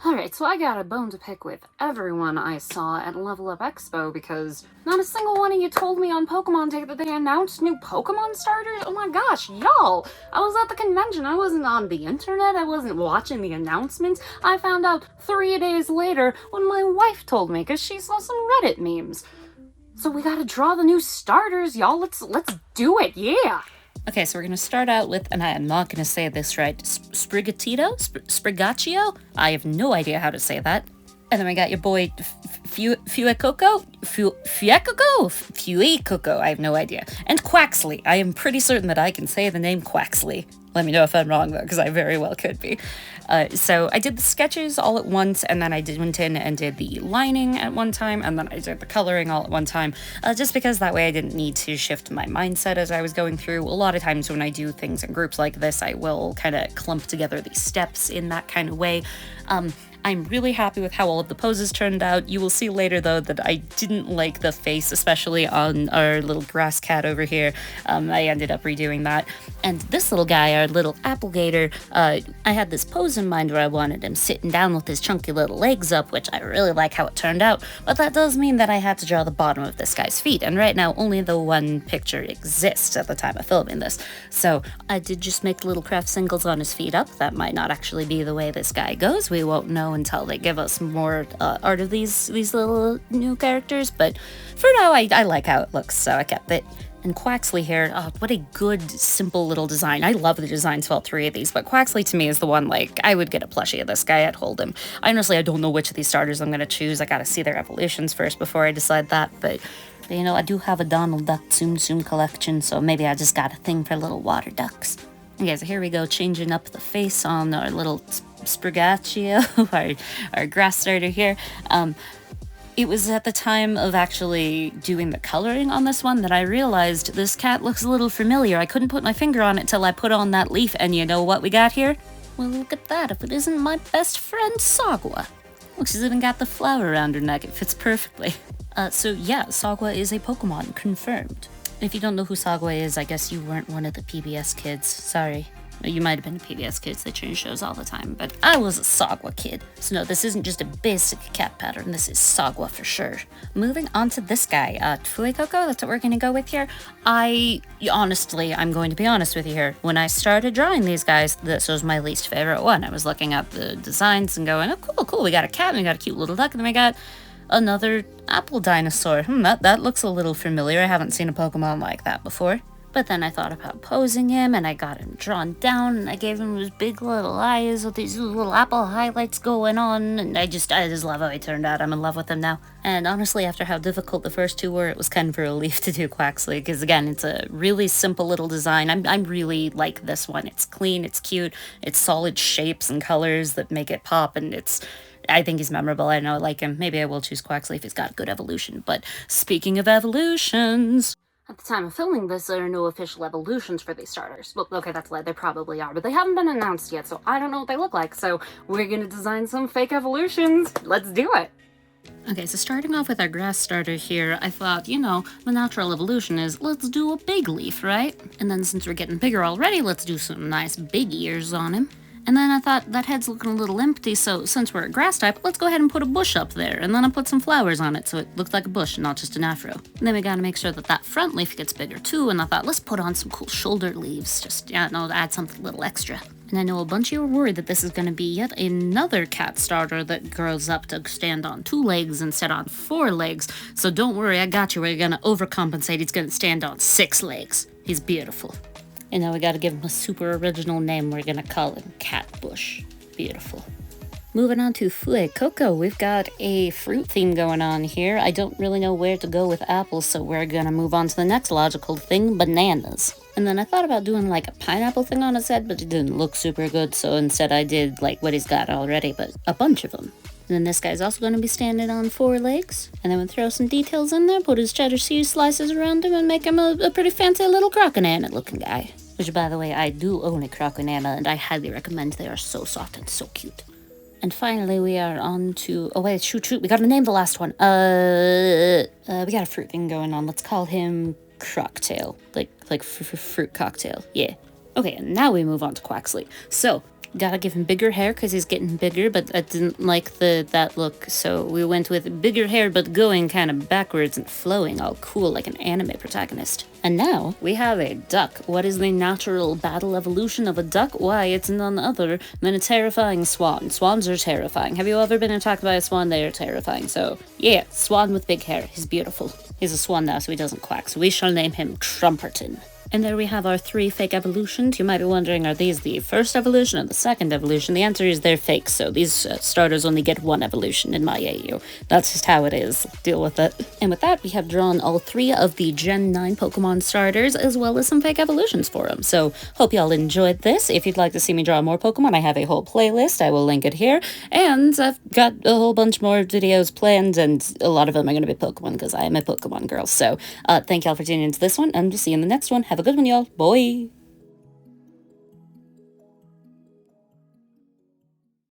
Alright, so I got a bone to pick with everyone I saw at Level Up Expo because not a single one of you told me on Pokemon Day that they announced new Pokemon starters. Oh my gosh, y'all! I was at the convention, I wasn't on the internet, I wasn't watching the announcements. I found out 3 days later when my wife told me because she saw some Reddit memes. So we gotta draw the new starters, y'all. Let's do it, yeah! Okay, so we're going to start out with, and I am not going to say this right, Sprigatito? Sprigatito? I have no idea how to say that. And then we got your boy Fuecoco? Fuecoco, I have no idea. And Quaxly. I am pretty certain that I can say the name Quaxly. Let me know if I'm wrong, though, because I very well could be. So I did the sketches all at once, and then I went in and did the lining at one time, and then I did the coloring all at one time, just because that way I didn't need to shift my mindset as I was going through. A lot of times when I do things in groups like this, I will kind of clump together these steps in that kind of way. I'm really happy with how all of the poses turned out. You will see later, though, that I didn't like the face, especially on our little grass cat over here. I ended up redoing that. And this little guy, our little Applegator, I had this pose in mind where I wanted him sitting down with his chunky little legs up, which I really like how it turned out. But that does mean that I had to draw the bottom of this guy's feet. And right now, only the one picture exists at the time of filming this. So I did just make little craft singles on his feet up. That might not actually be the way this guy goes. We won't know until they give us more art of these little new characters, but for now I like how it looks, so I kept it. And Quaxly here, what a good, simple little design. I love the designs for all three of these, but Quaxly to me is the one, like, I would get a plushie of this guy, I'd hold him. Honestly, I don't know which of these starters I'm gonna choose. I gotta see their evolutions first before I decide that, but you know, I do have a Donald Duck Tsum Tsum collection, so maybe I just got a thing for little water ducks. Okay, so here we go, changing up the face on our little Sprigatito, our grass starter here. It was at the time of actually doing the coloring on this one that I realized this cat looks a little familiar. I couldn't put my finger on it till I put on that leaf, and you know what we got here? Well, look at that, if it isn't my best friend, Sagwa. Look, she's even got the flower around her neck, it fits perfectly. So yeah, Sagwa is a Pokemon, confirmed. If you don't know who Sagwa is, I guess you weren't one of the PBS kids. Sorry. You might have been a PBS kids, they change shows all the time, but I was a Sagwa kid. So no, this isn't just a basic cat pattern, this is Sagwa for sure. Moving on to this guy, Fuecoco, that's what we're gonna go with here. Honestly, I'm going to be honest with you here. When I started drawing these guys, this was my least favorite one. I was looking at the designs and going, oh cool, we got a cat, and we got a cute little duck, and then we got another apple dinosaur. That looks a little familiar. I haven't seen a Pokemon like that before. But then I thought about posing him, and I got him drawn down, and I gave him his big little eyes with these little apple highlights going on, and I just love how he turned out. I'm in love with him now. And honestly, after how difficult the first two were, it was kind of a relief to do Quaxly, because again, it's a really simple little design. I'm really like this one. It's clean, it's cute, it's solid shapes and colors that make it pop, and I think he's memorable. I know I like him. Maybe I will choose Quaxly if he's got good evolution. But speaking of evolutions, at the time of filming this, there are no official evolutions for these starters. Well, okay, that's lie, there probably are, but they haven't been announced yet, so I don't know what they look like, so we're gonna design some fake evolutions. Let's do it! Okay, so starting off with our grass starter here, I thought, you know, the natural evolution is, let's do a big leaf, right? And then since we're getting bigger already, let's do some nice big ears on him. And then I thought that head's looking a little empty, so since we're a grass type, let's go ahead and put a bush up there. And then I put some flowers on it so it looks like a bush and not just an afro. And then we gotta make sure that that front leaf gets bigger too, and I thought, let's put on some cool shoulder leaves, just, add something a little extra. And I know a bunch of you are worried that this is going to be yet another cat starter that grows up to stand on 2 legs instead on 4 legs. So don't worry, I got you. We're going to overcompensate. He's going to stand on 6 legs. He's beautiful. And now we got to give him a super original name. We're going to call him Catbush. Beautiful. Moving on to Fuecoco, we've got a fruit theme going on here. I don't really know where to go with apples, so we're gonna move on to the next logical thing, bananas. And then I thought about doing like a pineapple thing on his head, but it didn't look super good, so instead I did like what he's got already, but a bunch of them. And then this guy's also gonna be standing on 4 legs. And then we'll throw some details in there, put his cheddar cheese slices around him, and make him a pretty fancy little croconana looking guy. Which, by the way, I do own a croconana, and I highly recommend. They are so soft and so cute. And finally, we are on to... Oh, wait, shoot. We gotta name the last one. We got a fruit thing going on. Let's call him Crocktail. Like fruit cocktail. Yeah. Okay, and now we move on to Quaxly. So, Gotta give him bigger hair because he's getting bigger, but I didn't like that look, so we went with bigger hair but going kind of backwards and flowing all cool like an anime protagonist. And now we have a duck. What is the natural battle evolution of a duck? Why, it's none other than a terrifying swan. Swans are terrifying. Have you ever been attacked by a swan? They are terrifying. So yeah, swan with big hair. He's beautiful. He's a swan now, so he doesn't quack. So we shall name him Trumperton. And there we have our 3 fake evolutions. You might be wondering, are these the first evolution or the second evolution? The answer is they're fake, so these starters only get 1 evolution in my AU. That's just how it is. Deal with it. And with that, we have drawn all 3 of the Gen 9 Pokemon starters, as well as some fake evolutions for them. So, hope y'all enjoyed this. If you'd like to see me draw more Pokemon, I have a whole playlist. I will link it here. And I've got a whole bunch more videos planned, and a lot of them are going to be Pokemon, because I am a Pokemon girl. So, thank y'all for tuning into this one, and we'll see you in the next one. Have a good one, y'all. Bye.